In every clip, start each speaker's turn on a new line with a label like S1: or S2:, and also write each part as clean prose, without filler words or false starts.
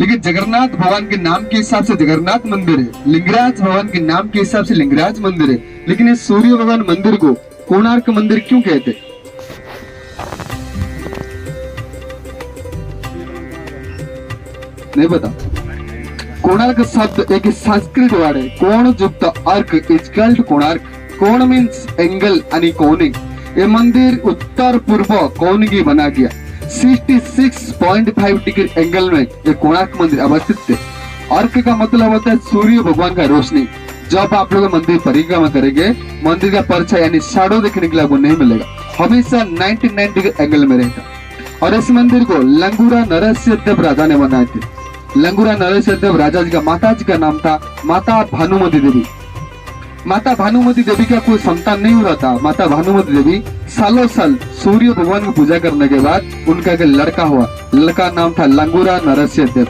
S1: लेकिन जगन्नाथ भगवान के नाम के हिसाब से जगन्नाथ मंदिर है, लिंगराज भगवान के नाम के हिसाब से लिंगराज मंदिर है, लेकिन इस सूर्य भगवान मंदिर को कोणार्क मंदिर क्यों कहते? नहीं पता। कोणार्क शब्द एक संस्कृत वर्ड है। कोण युक्त अर्क इज कॉल्ड कोणार्क। कोण मीन्स एंगल आणि कोनिंग। ये मंदिर उत्तर पूर्व कोनिंग बना गया। 66.5 डिग्री एंगल में ये कोणार्क मंदिर अवस्थित है। अर्क का मतलब होता है सूर्य भगवान का रोशनी। जब आप लोग मंदिर परिक्रमा करेंगे, मंदिर का परछाई यानी शैडो देखने के लिए आपको नहीं मिलेगा, हमेशा 99 डिग्री एंगल में रहेगा। और इस मंदिर को लंगूरा नरसिंहदेव राजा ने बनाए थे। लंगूरा नरसिंहदेव राजा जी का माता जी का नाम था माता भानुमती देवी। माता भानुमती देवी का कोई संतान नहीं हुआ था। माता भानुमती देवी सालों साल सूर्य भगवान की पूजा करने के बाद उनका एक लड़का हुआ। लड़का नाम था लंगूरा नरसिंहदेव।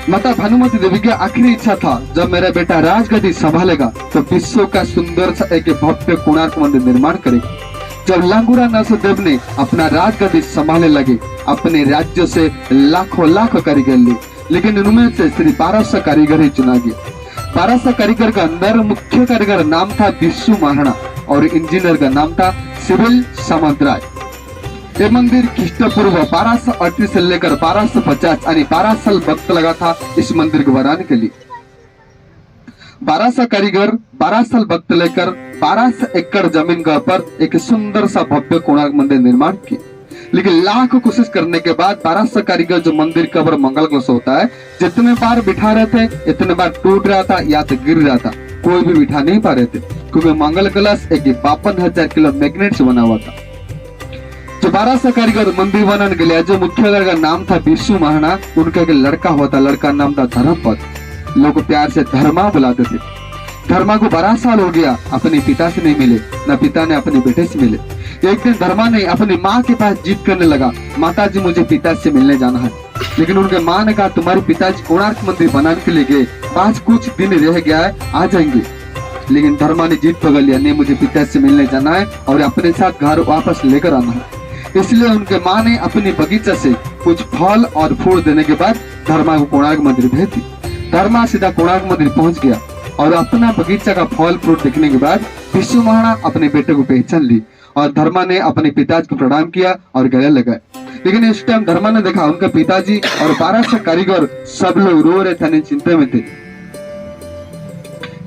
S1: माता भानुमती देवी की आखिरी इच्छा था, जब मेरा बेटा राजगद्दी संभालेगा तो विश्व का सुंदर सा एक भव्य कोणार्क मंदिर निर्माण करेगा। जब लंगूरा नरसिंहदेव ने अपना राजगद्दी संभालने लगे, अपने राज्य से लाखों कारीगर लिए, लेकिन उनमें से सिर्फ 1200 कारीगर ही चुना गया। 1200 कारीगर का अंदर मुख्य कारीगर नाम था विश्व महाराणा और इंजीनियर का नाम था सिविल सामंतराय। ये मंदिर ख्रीष्टपूर्व 1238 से लेकर 1250 यानी 12 साल वक्त लगा था इस मंदिर को बनाने के लिए। 1200 कारीगर 12 साल वक्त लेकर 1200 एकड़ जमीन का ऊपर एक सुंदर सा भव्य कोणार्क मंदिर निर्माण किया। लेकिन लाख कोशिश करने के बाद 1200 कारीगर जो मंदिर के ऊपर मंगल कलश होता है, जितने बार बिठा रहे थे इतने बार टूट रहा था या तो गिर रहा था, कोई भी बिठा नहीं पा रहे थे, क्योंकि मंगल कलश एक 52,000 किलो मैग्नेट से बना हुआ था। जो 1200 कारीगर मंदिर बनाने के लिए, जो मुख्य कारीगर का नाम था विश्व महाराणा, उनका एक लड़का हुआ था, लड़का नाम था धर्मपद। लोग प्यार से धर्मा बुलाते थे। धर्मा को 12 साल हो गया, अपने पिता से नहीं मिले, न पिता ने अपने बेटे से मिले। एक दिन धर्मा ने अपनी माँ के पास जिद करने लगा, माता जी मुझे पिता से मिलने जाना है। लेकिन उनके माँ ने कहा, तुम्हारे पिताजी कोणार्क मंदिर बनाने के लिए गए, आज कुछ दिन रह गया है, आ जाएंगे। लेकिन धर्मा ने जिद पकड़ लिया, नहीं मुझे पिता से मिलने जाना है और अपने साथ घर वापस लेकर आना है। इसलिए उनके माँ ने अपने बगीचा से कुछ फल और फूल देने के बाद धर्मा को कोणार्क मंदिर भेज दी। धर्मा सीधा कोणार्क मंदिर पहुंच गया और अपना बगीचा का फल फ्रूट देखने के बाद विश्व महाराणा अपने बेटे को पहचान ली और धर्मा ने अपने पिताजी को प्रणाम किया और गले लगाए। लेकिन इस टाइम धर्मा ने देखा उनके पिताजी और 1200 कारीगर सब लोग रो रहे थे, चिंता में थे,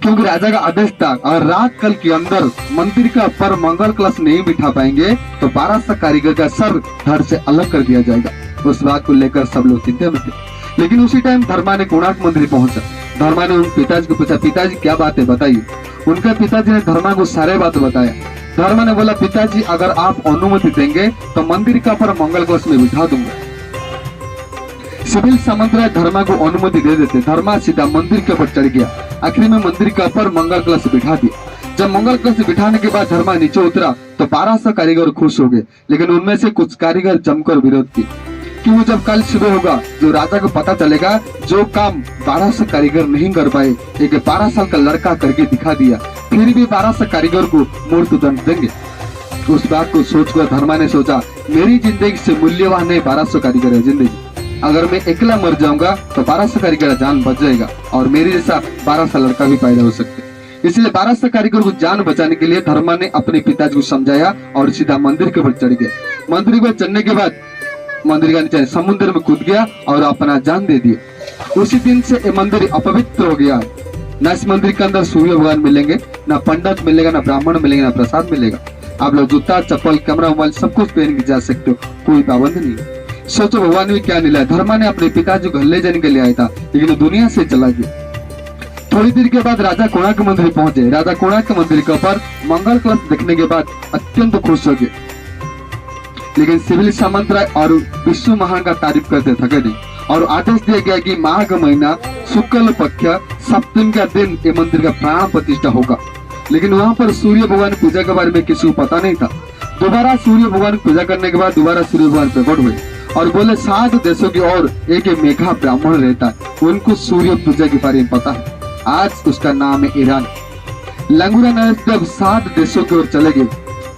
S1: क्योंकि राजा का आदेश था और रात कल के अंदर मंदिर का ऊपर मंगल कलश नहीं बिठा पाएंगे तो 1200 कारीगर का सर धड़ से अलग कर दिया जाएगा। उस बात को लेकर सब लोग चिंता में थे। लेकिन उसी टाइम धर्मा ने कोणार्क मंदिर पहुंचा। धर्मा ने उन पिताजी को पूछा, पिताजी क्या बात है बताइए। उनके पिताजी ने धर्मा को सारे बात बताया। धर्मा ने बोला, पिताजी अगर आप अनुमति देंगे तो मंदिर का ऊपर मंगल कलश में बिठा दूंगा। सिविल सामंतराय धर्मा को अनुमति दे देते। धर्मा सीधा मंदिर के ऊपर चढ़ गया। आखिर में मंदिर के ऊपर मंगल कलश बिठा दिया। जब मंगल कलश बिठाने के बाद धर्मा नीचे उतरा तो 1200 कारीगर खुश हो गए, लेकिन उनमें से कुछ कारीगर जमकर विरोध किए, क्योंकि जब कल सुबह होगा जो राजा को पता चलेगा जो काम 1200 कारीगर नहीं कर पाए, एक 12 साल का लड़का करके दिखा दिया, फिर भी 1200 कारीगर को मृत्यु दंड देंगे। उस बात को सोचकर धर्मा ने सोचा, मेरी जिंदगी से मूल्यवान है 1200 कारीगर है जिंदगी। अगर मैं अकेला मर जाऊंगा तो 1200 कारीगर का जान बच जाएगा और मेरे जैसा 12 साल लड़का भी पैदा हो सकते। इसलिए 1200 कारीगर को जान बचाने के लिए धर्मा ने अपने पिताजी को समझाया और सीधा मंदिर के ऊपर चढ़ गया। मंदिर के ऊपर चढ़ने के बाद मंदिर का नीचे समुद्र में कूद गया और अपना जान दे दिया। उसी दिन से ये मंदिर अपवित्र हो गया। न इस मंदिर के अंदर सूर्य भगवान मिलेंगे, न पंडित मिलेगा, न ब्राह्मण मिलेंगे, न प्रसाद मिलेगा। आप लोग जूता चप्पल कैमरा मोबाइल सब कुछ पहन के जा सकते हो, कोई पाबंद नहीं। सोचो भगवान भी क्या मिला। धर्मा ने अपने पिताजी को घर ले जाने के लिए आया था, लेकिन दुनिया से चला गया। थोड़ी देर के बाद राजा कोणार्क मंदिर पहुंचे। राजा कोणार्क मंदिर के ऊपर मंगल कलश देखने के बाद अत्यंत खुश हो गए, लेकिन सिविल सामंतराय और विश्व महाराणा का तारीफ करते थके नहीं और आदेश दिया गया कि माघ महीना शुक्ल पक्ष सप्तमी का दिन ये मंदिर का प्राण प्रतिष्ठा होगा। लेकिन वहां पर सूर्य भगवान पूजा के बारे में किसी को पता नहीं था। दोबारा सूर्य भगवान पूजा करने के बाद दोबारा सूर्य भगवान प्रकट हुए और बोले 7 देशों की ओर एक मेघा ब्राह्मण रहता है, उनको सूर्य पूजा के बारे में पता है। आज उसका नाम है ईरान। लंगूरा नरसिंहदेव 7 देशों की ओर चले गए।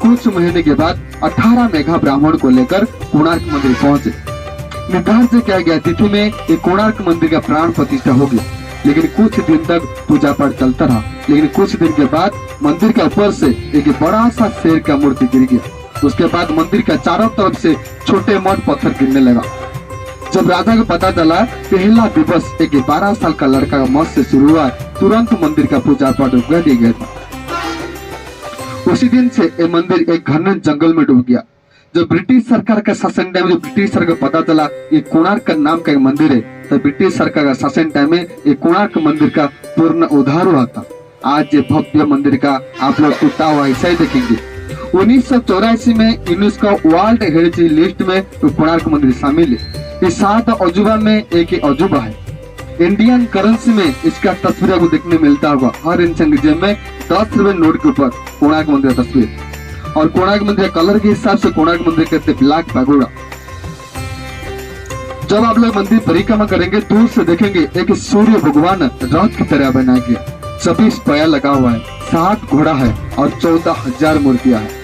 S1: कुछ महीने के बाद 18 मेघा ब्राह्मण को लेकर कोणार्क मंदिर पहुंचे। निर्धारित किया गया तिथि में एक कोणार्क मंदिर का प्राण प्रतिष्ठा हो गया, लेकिन कुछ दिन तक पूजा पाठ चलता रहा। लेकिन कुछ दिन के बाद मंदिर के ऊपर से एक बड़ा सा शेर का मूर्ति गिर गया। उसके बाद मंदिर का चारों तरफ से छोटे मोटे पत्थर गिरने लगा। जब राजा को पता चला, पहला दिवस एक 12 साल का लड़का का मौत से शुरू हुआ, तुरंत मंदिर का पूजा पाठ रुक दिया गया था। उसी दिन से ये मंदिर एक घने जंगल में डूब गया। जब ब्रिटिश सरकार का शासन टाइम में ब्रिटिश सरकार को पता चला ये कोणार्क का नाम का एक मंदिर है, तो ब्रिटिश सरकार का शासन टाइम में ये कोणार्क मंदिर का पूर्ण उद्धार हुआ था। आज ये भव्य मंदिर का आप लोग टूटा हुआ हिस्सा ही देखेंगे। 1984 में यूनेस्को वर्ल्ड हेरिटेज लिस्ट में तो कोणार्क मंदिर शामिल है। इस 7 अजूबा में एक ही अजूबा है। इंडियन करेंसी में इसका तस्वीर आपको देखने मिलता होगा। हर इंसान के जेब में 10 रुपए नोट के ऊपर कोणार्क मंदिर का तस्वीर, और कोणार्क मंदिर कलर के हिसाब से कोणार्क मंदिर कहते ब्लैक पैगोडा। जब आप लोग मंदिर परिक्रमा करेंगे, दूर से देखेंगे एक सूर्य भगवान रथ की तरह बनाया गया। 26 पाया लगा हुआ है, 7 घोड़ा है और 14,000 मूर्तियां हैं।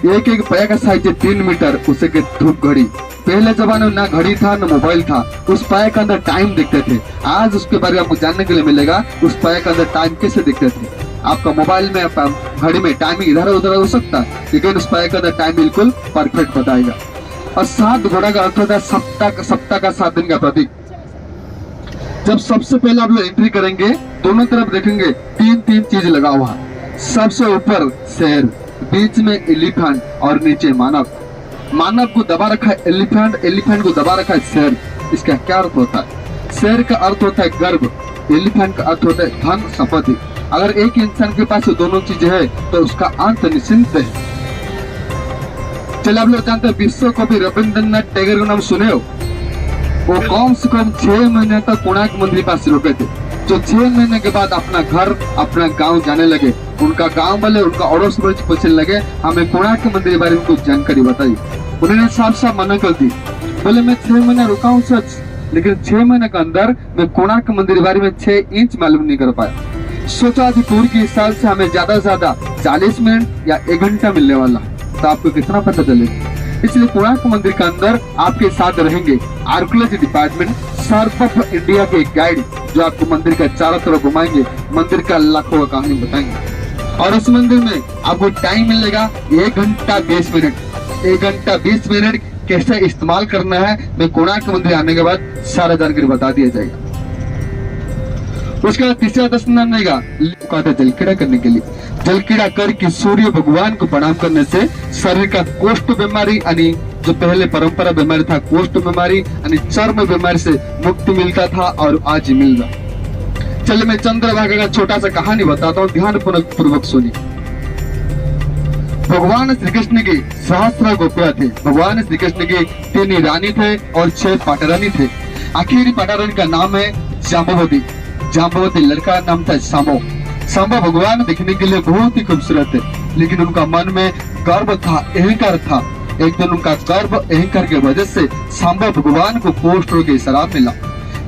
S1: एक पाया का साइज है 3 मीटर। उसे के धूप घड़ी, पहले जमाने में ना घड़ी था ना मोबाइल था, उस पाया के अंदर टाइम देखते थे। आज उसके बारे में आपको जानने के लिए मिलेगा उस पाया के अंदर टाइम कैसे देखते थे। आपका मोबाइल में घड़ी में टाइम इधर उधर हो सकता है, लेकिन उस पाया के अंदर टाइम बिल्कुल परफेक्ट बताएगा। और 7 घोड़ा का अर्थ होता है सप्ताह का 7 दिन का प्रतीक। जब सबसे पहले आप लोग एंट्री करेंगे, दोनों तरफ देखेंगे 3 चीज लगा हुआ है। सबसे ऊपर शेर, बीच में एलिफेंट और नीचे मानव। मानव को दबा रखा है एलिफेंट, एलिफेंट को दबा रखा है शेर। इसका क्या अर्थ होता है? शेर का अर्थ होता है गर्व, एलिफेंट का अर्थ होता है धन संपत्ति। अगर एक इंसान के पास दोनों चीजें है तो उसका अंत निश्चिंत है। चलिए आप लोग जानते हैं विश्व कवि रविंद्रनाथ टैगोर का नाम सुने हो? वो कम से कम 6 महीने तक कोणार्क मंदिर पास रुके थे। जो 6 महीने के बाद अपना घर अपना गांव जाने लगे, उनका गांव वाले उनका अड़ोस पड़ोस पूछने लगे हमें कोणार्क मंदिर के बारे में कुछ जानकारी बताइए। उन्होंने साफ साफ मना कर दी, बोले मैं 6 महीने रुका हूँ सच, लेकिन 6 महीने के अंदर मैं कोणार्क मंदिर के बारे में 6 इंच मालूम नहीं कर पाया। सोचा कि टूर के हिसाब से हमें ज्यादा से ज्यादा 40 मिनट या 1 घंटा मिलने वाला, तो आपको कितना पता चलेगा। इसलिए कोणार्क मंदिर के अंदर आपके साथ रहेंगे archaeology department, Surf of India के गाइड जो आपको मंदिर का चारों तरफ घुमाएंगे, मंदिर का लाखों का कहानी बताएंगे। और इस मंदिर में आपको टाइम मिलेगा 1 घंटा 20 मिनट। 1 घंटा 20 मिनट कैसे इस्तेमाल करना है, मैं कोणार्क मंदिर आने के बाद सारा जानकारी बता दिया जाएगा। उसके बाद तीसरा दर्शन रहेगा जलक्रीड़ा करने के लिए। जलक्रीड़ा करके सूर्य भगवान को प्रणाम करने से शरीर का कोष्ठ बीमारी यानी जो पहले परंपरा बीमारी था कोष्ठ बीमारी यानी चर्म बीमारी से मुक्ति मिलता था और आज मिल रहा। चलिए मैं चंद्रभागा का छोटा सा कहानी बताता हूँ, ध्यान पूर्वक सुनिए। भगवान श्री कृष्ण की सहस्त्र गोपियां थे। भगवान श्री कृष्ण के 3 रानी थे और 6 पाटरानी थे। आखिरी पाटरानी का नाम है जाम्बवती। जाम्बवती लड़का का नाम था सांबो। सांबो भगवान दिखने के लिए बहुत ही खूबसूरत थे, लेकिन उनका मन में गर्व था, अहंकार था। एक दिन उनका गर्व अहंकार की वजह से सांबो भगवान को कोष्ठ रोग का श्राप मिला,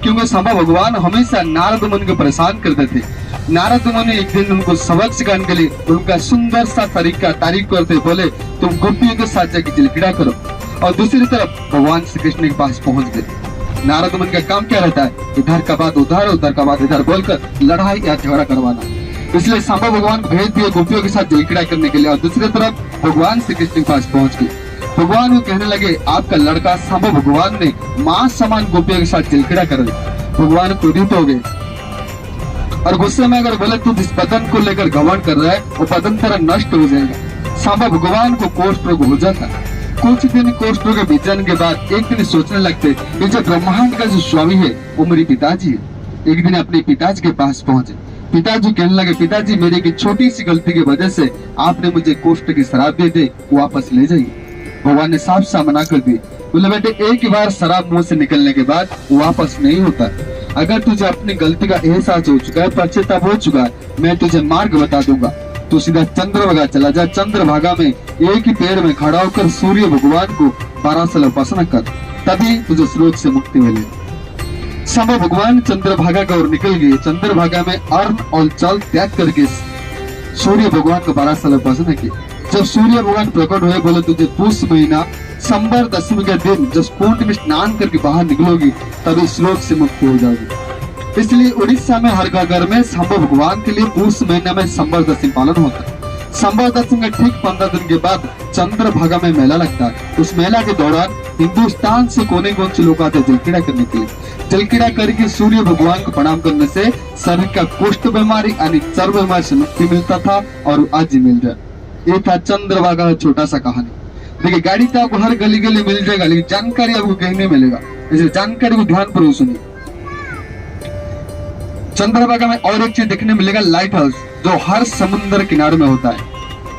S1: क्योंकि सांबो भगवान हमेशा नारद मुनि को परेशान करते थे। नारद मुनि एक दिन उनको सबक सिखाने के लिए उनका सुंदर सा तरीका तारीफ करते, बोले तुम गोपियों के साथ जाकर जलक्रीड़ा करो। और दूसरी तरफ भगवान श्री कृष्ण के पास पहुंच गए। नारद मुनि का काम क्या रहता है? इधर का बात उधर, उधर का बात इधर बोलकर लड़ाई या झगड़ा करवाना। इसलिए सांबो भगवान को भेज दिया गोपियों के साथ जलक्रीड़ा करने के लिए, और दूसरी तरफ भगवान श्री कृष्ण के पास पहुंच गए। भगवान को कहने लगे आपका लड़का सांबो भगवान ने मां समान गोपियों के साथ जलक्रीड़ा कर दिया। भगवान क्रोधित हो गए और गुस्से में अगर बोले तू जिस पतन को लेकर घमंड कर रहा है वो पतन तेरा नष्ट हो जाएगा। सांबा भगवान को कोष्ठ रोग हो जाता। कुछ दिन कोष्ठ रोग बीत जाने के बाद एक दिन सोचने लगते ये जो ब्रह्मांड का जो स्वामी है वो मेरे पिताजी है। एक दिन अपने पिताजी के पास पहुंचे। पिताजी कहने लगे पिताजी मेरी एक छोटी सी गलती की वजह से आपने मुझे कोष्ठ की शराब दे दे, वापस ले जाइए। भगवान ने साफ साफ मना कर दिए, बोले बेटे एक ही बार शराब मुंह से निकलने के बाद वापस नहीं होता। अगर तुझे अपनी गलती का एहसास हो चुका है, पश्चाताप हो चुका है, मैं तुझे मार्ग बता दूंगा। तू सीधा चंद्रभागा चला जा। चंद्रभागा में एक ही पेड़ में खड़ा होकर सूर्य भगवान को 12 साल उपासना कर, तभी तुझे स्रोत से मुक्ति मिलेगी। सांबा भगवान चंद्रभागा की ओर निकल गए। चंद्रभागा में अन्न और जल त्याग करके सूर्य भगवान को 12 साल उपासना की। जब सूर्य भगवान प्रकट हुए बोले तुझे पुष महीना संबर दशमी के दिन जब कुंड में स्नान करके बाहर निकलोगी तभी इस रोग से मुक्त हो जाओगी। इसलिए उड़ीसा में हर घर में शंभु भगवान के लिए उस महीने में संबर दशमी पालन होता है। संबर दशमी के ठीक 15 दिन के बाद चंद्रभागा में मेला लगता है। उस मेला के दौरान हिंदुस्तान से कोने कोने से लोग आते हैं जलक्रीड़ा करने के लिए। जलक्रीड़ा करके सूर्य भगवान को प्रणाम करने से शरीर का कुष्ठ बीमारी यानी चर्म बीमारी से मुक्ति मिलता था और आज मिल रहा है। ये था चंद्रभागा का छोटा सा कहानी। देखिए गाड़ी तो आपको हर गली गली मिल जाएगा, लेकिन जानकारी आपको कहीं नहीं मिलेगा, इसलिए जानकारी को ध्यान पूर्वक सुनिए। चंद्रभागा में और एक चीज देखने मिलेगा, लाइट हाउस, जो हर समुद्र किनारे में होता है।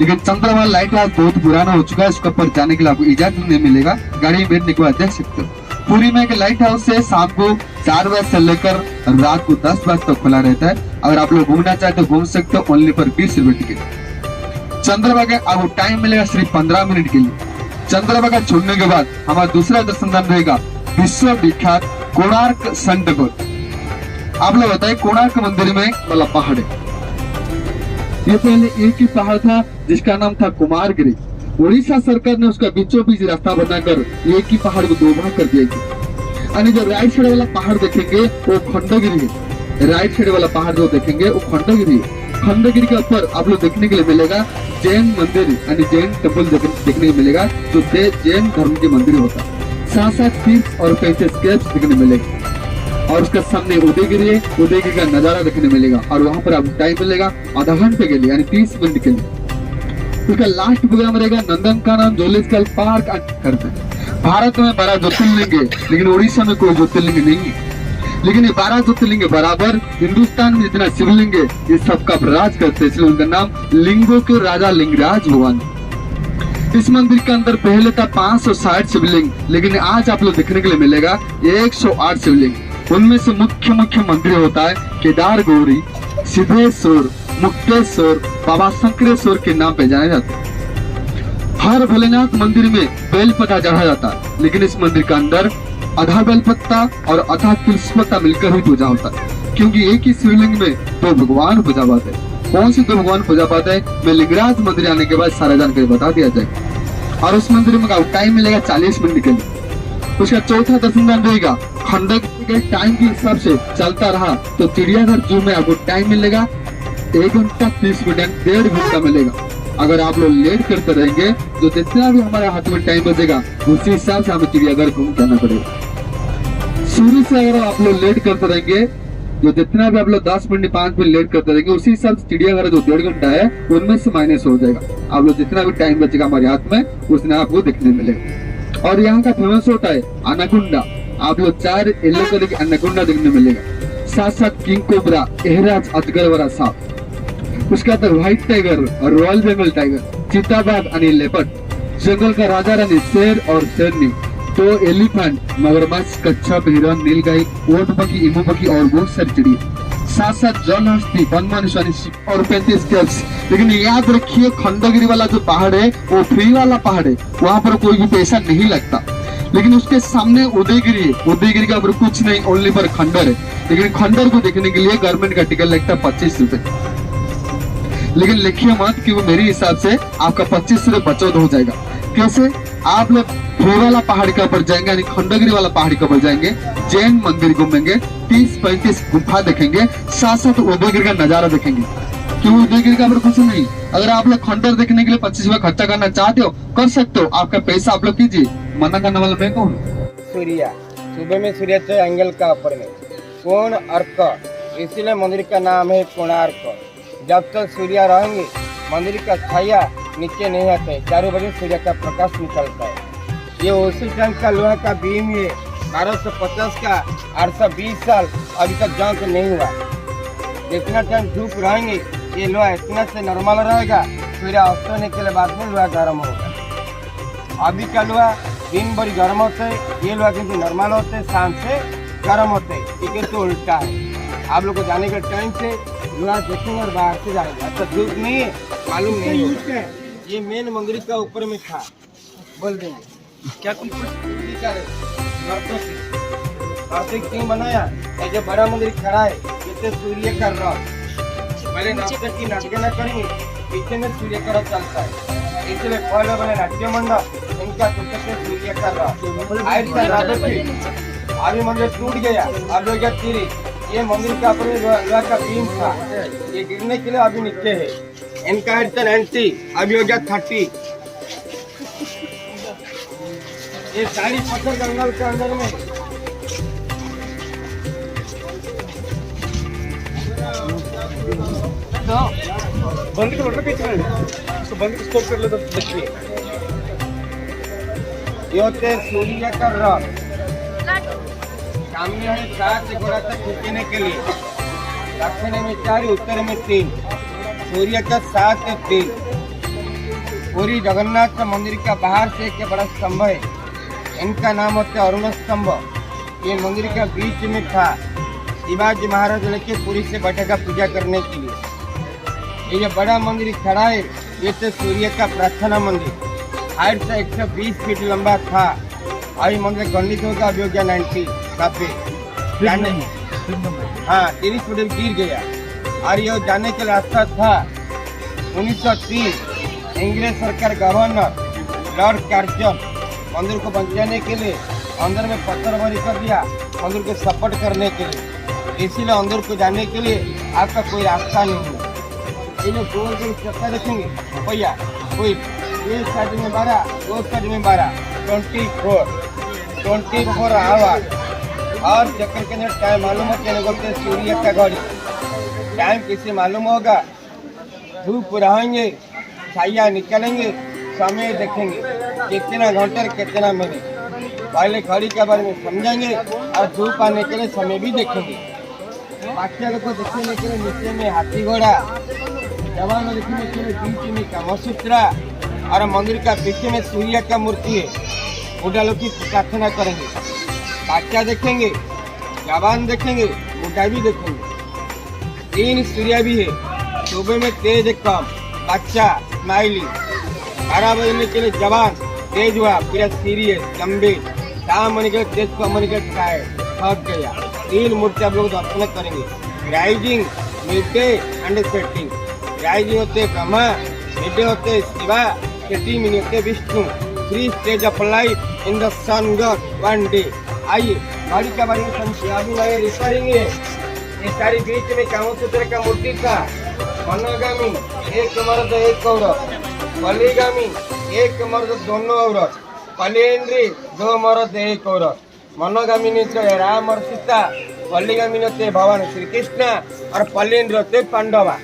S1: लेकिन चंद्रभागा लाइट हाउस बहुत पुराना हो चुका है, उसके ऊपर जाने के लिए आपको इजाजत नहीं मिलेगा, गाड़ी में बैठने के बाद देख सकते हो। पुरी में एक लाइट हाउस है, शाम को 4 बजे से लेकर रात को 10 बजे तक खुला रहता है। अगर आप लोग घूमना चाहते हो घूम सकते हो, ओनली पर 20 रुपए टिकट। चंद्रभागा आपको टाइम मिलेगा सिर्फ 15 मिनट के लिए। चंद्रभागा छोड़ने के बाद हमारा दूसरा दर्शन रहेगा विश्व विख्यात कोणार्क सन टेम्पल। आप लोग बताइए कोणार्क मंदिर में वाला पहाड़ है, ये पहले एक ही पहाड़ था जिसका नाम था कुमारगिरी। उड़ीसा सरकार ने उसका बीचों बीच रास्ता बनाकर एक ही पहाड़ को 2 भाग कर दिया गया। यानी जो राइट साइड वाला पहाड़ देखेंगे वो खंडगिरी है, राइट साइड वाला पहाड़ जो देखेंगे वो खंडगिरी है। खंडगिरी के ऊपर आप लोग देखने के लिए मिलेगा जैन मंदिर यानी जैन टेम्पल देखने को मिलेगा, जो जैन धर्म के मंदिर होता है। साथ साथ तीर्थ और 35 केव्स देखने मिलेगा और उसके सामने उदयगिरी है, उदयगिरी का नजारा देखने मिलेगा। और वहां पर आपको टाइम मिलेगा आधा घंटे के लिए यानी 30 मिनट के लिए। उसका लास्ट प्रोग्राम रहेगा नंदनकानन जूलॉजिकल पार्क करते हैं। भारत में 12 ज्योतिर्लिंग है, लेकिन उड़ीसा में कोई ज्योतिर्लिंग नहीं है। लेकिन ये 12 ज्योतिर्लिंग के बराबर हिंदुस्तान में जितना शिवलिंग है ये सबका राज करते हैं, इसलिए उनका नाम लिंगों के राजा लिंगराज भगवान। इस मंदिर के अंदर पहले था 560 शिवलिंग, लेकिन आज आप लोग देखने के लिए मिलेगा 108 शिवलिंग। उनमें से मुख्य मंदिर होता है केदार गौरी, सिद्धेश्वर, मुक्तेश्वर, बाबा शंकरेश्वर के नाम पे जाने जाते हैं। हर भोलेनाथ मंदिर में बेलपत्ता चढ़ा जाता है, लेकिन इस मंदिर के अंदर आधा बेलपत्ता और आधा तुलसी पत्ता मिलकर ही पूजा होता है, क्योंकि एक ही शिवलिंग में 2 भगवान पूजा पाते हैं। कौन से 2 भगवान पूजा पाते हैं मैं लिंगराज मंदिर आने के बाद सारा जानकारी बता दिया जाएगा। और उस मंदिर में टाइम मिलेगा 40 मिनट के लिए। उसका चौथा दर्शन रहेगा खंडक के टाइम के हिसाब से चलता रहा तो चिड़ियाघर जू में आपको टाइम मिलेगा 1 घंटा 30 मिनट, 1.5 घंटा मिलेगा। अगर आप लोग लेट करते रहेंगे तो जितना भी हमारे हाथ में टाइम बचेगा उसी हिसाब से हमें चिड़ियाघर घूम जाना पड़ेगा। शुरू से अगर आप लोग लेट करते रहेंगे जो जितना भी आप लोग 10 मिनट 5 मिनट लेट करते रहेंगे उसी हिसाब से चिड़ियाघर जो 1.5 घंटा है उनमें से माइनस हो जाएगा। आप लोग जितना भी टाइम बचेगा हमारे हाथ में उसने आपको देखने मिलेगा। और यहाँ का फेमस होता है अनाकुंडा, आप लोग 4 येलो कलर के अनाकुंडा देखने मिलेगा। साथ साथ किंग कोबरा, एहराज, अजगर वाला सांप, उसके बाद व्हाइट टाइगर और रॉयल बेंगल टाइगर, चीताबाघ आणि लेपर्ड, जंगल का राजा रानी शेर और शेरनी, तो एलिफेंट, मगरमच्छ, कच्छप, हिरन, नीलगाय, ऊंट पक्षी, इमू पक्षी और बहुत सारी चिड़िया। साथ साथ जल हस्ती, वनमानुष और 35 केव्स। लेकिन याद रखिए खंडगिरी वाला जो पहाड़ है वो फ्री वाला पहाड़ है, वहाँ पर कोई भी पैसा नहीं लगता। लेकिन उसके सामने उदयगिरी है, उदयगिरी का ऊपर कुछ नहीं, ओनली पर खंडर है। लेकिन खंडर को देखने के लिए गवर्नमेंट का टिकट लगता है 25 रुपए। लेकिन लिखिए मत कि वो मेरे हिसाब से आपका 25 रुपए बचत हो जाएगा। कैसे? आप लोग फ्री वाला पहाड़ के ऊपर जाएंगे यानी खंडगिरी वाला पहाड़ के ऊपर जाएंगे, जैन मंदिर घूमेंगे, 30-35 गुफा देखेंगे, साथ साथ उदयगिरी का नजारा देखेंगे। क्यों उदयगिरी का कुछ नहीं। अगर आप लोग खंडर देखने के लिए 25 रुपए खर्चा करना चाहते हो कर सकते हो, आपका पैसा आप लोग कीजिए। मना करने वाला मैं कौन?
S2: सूर्य सुबह में सूर्य तो एंगल का ऊपर में कोण अर्क, इसीलिए मंदिर का नाम है कोणार्क। जब तक सूर्य रहेंगे मंदिर का छाया नीचे नहीं आते, 4 बजे सूर्य का प्रकाश निकलता है। ये उसी टाइम का लोहा का बीम है, 1250 का, 820 साल अभी तक जंग नहीं हुआ। जितना टाइम धूप रहेंगे ये लोहा इतना से नॉर्मल रहेगा, सूर्य अस्त होने के बाद में लोहा गर्म होगा। अभी का लोहा दिन भर गर्म होते है, ये लोहा क्योंकि नॉर्मल होते हैं, शाम से गर्म होते हैं, ठीक तो उल्टा है। आप लोग को जाने के टाइम से लोहा देखेंगे और बाहर से जाएंगे। अच्छा धूप नहीं है मालूम नहीं है। ये मेन मंदिर का ऊपर में था, बोल देंगे क्या कुछ क्यों बनाया? जो बड़ा मंदिर खड़ा है ये तो सूर्य का रथ, पहले नाटक की नाटक न करेंगे, पीछे में सूर्य का रथ चलता है। इसलिए पहले बने नाट्य मंडप इनका टूटते सूर्य का रथ। अभी मंदिर टूट गया। अब 2030 ये मंदिर का अपने लोहा का बीम था, ये गिरने के लिए अभी नीचे है। इनका हाइट था 90, अभी हो गया 30। ये सारी पत्थर जंगल के अंदर में
S3: बंद कर लो, पीछे इसको बंद स्टॉप कर लो तो देखिए।
S2: ये होते हैं सूर्य का रथ। सामने है 7 घोड़ा तक खींचने के लिए, दक्षिण में 4, उत्तर में 3, सूर्य का 7 3। पूरी जगन्नाथ का मंदिर का बाहर से एक बड़ा स्तंभ है, इनका नाम होता है अरुण स्तंभ। ये मंदिर का बीच में था, शिवाजी महाराज लेके पूरी से बैठेगा पूजा करने के लिए। ये जो बड़ा मंदिर खड़ा है ये तो सूर्य का प्रार्थना मंदिर, हाइट से 120 फीट लंबा था। अभी मंदिर खंडित होगा, अभी हो गया 90 काफी जाने। हाँ 30 फुट गिर गया। और ये जाने के रास्ता था 1930 इंग्लिश सरकार गवर्नर लॉर्ड कार्जन मंदिर को बचाने के लिए अंदर में पत्थर भरी कर दिया मंदिर को सपोर्ट करने के लिए। इसीलिए अंदर को जाने के लिए आपका कोई रास्ता नहीं है। ये लोग गोल गोल चक्का देखेंगे भैया, कोई ये साइड में 12, वो साइड में 12, 24 आवर। और चक्कर के अंदर टाइम मालूम हो क्या बोलते सूर्य का घड़ी टाइम किसे मालूम होगा। धूप रहेंगे, छाया निकलेंगे, समय देखेंगे कितना घंटे कितना मिनट। पहले घड़ी के बारे में समझेंगे और धूप आने के लिए समय भी देखेंगे। बाकी को देखने के लिए नीचे में हाथी घोड़ा, जवान देखने के लिए बीच में कामसूत्रा और मंदिर का पीछे में सूर्य का मूर्ति है। बुढ़ा लोग की प्रार्थना करेंगे। बाच्चा देखेंगे, जवान देखेंगे, बुढ़ा भी देखेंगे। 3 सूर्य भी है, सुबह में तेज कम, बच्चा स्माइली, 12 बजने के लिए जवान तेज हुआ पूरा सीरियस गंभीर, शाम होने के लिए तेज को होने के लिए थक गया। 3 मूर्ति आप लोग दर्शन करेंगे। Rising, mid day and setting. Rising होते ब्रह्मा, मिड डे होते शिवा, सेटिंग में होते Vishnu. 3 stage of life in the sun god one day. आइए गाड़ी का बारे में समझिए। अभी मैं रिपेयरिंग है, ये सारी बीच में कामसूत्र का मूर्ति था। मनोगामी 1 मर्द 1 औरत, पलिगामी 1 मर्द 2 औरत, पलियेंद्री 2 मर्द 1 औरत। मनोगामी ने राम और सीता, पलिगामी ने भगवान श्री कृष्ण और पलियेंद्र होते पांडवा।